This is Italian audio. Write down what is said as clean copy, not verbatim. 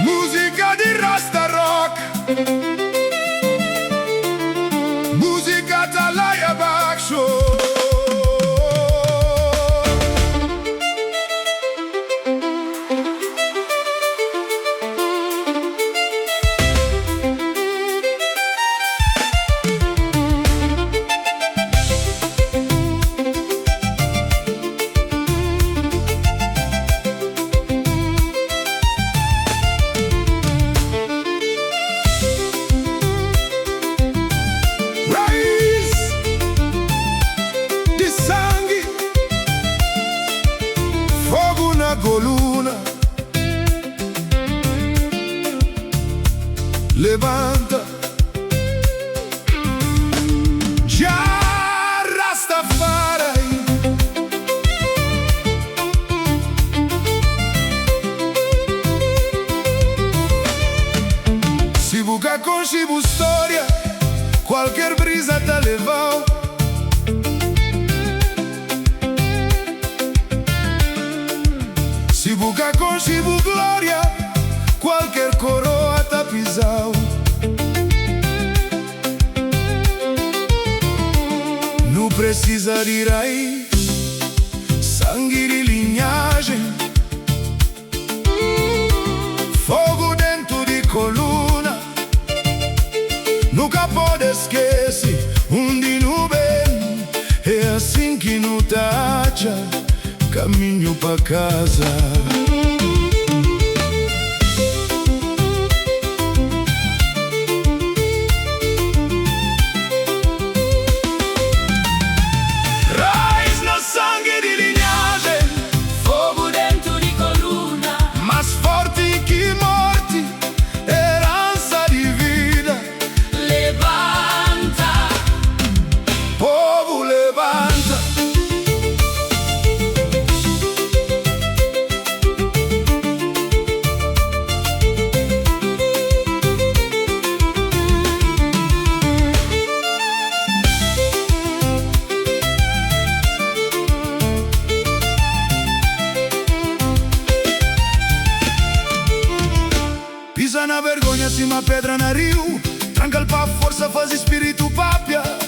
Musica di Rasta Rock, musica Talaya Bak Show. Coluna, levanta, già Rastafari. Si buca con Shibu storia, qualche brisa te levò. Si buca con Shibu gloria, qualche coroa tapisau. Non precisa di raiz, sangue di lignagem, fogo dentro di coluna. Nunca pode esquecer di nube, é assim que não tacha caminho pra casa. Raiz no sangue di linhagem, fogo dentro di coluna, mais forte que morte, herança de vida. levanta, Povo levanta. Pisa na vergonha, cima pedra na rio, tranca il pa força, faz espírito papia.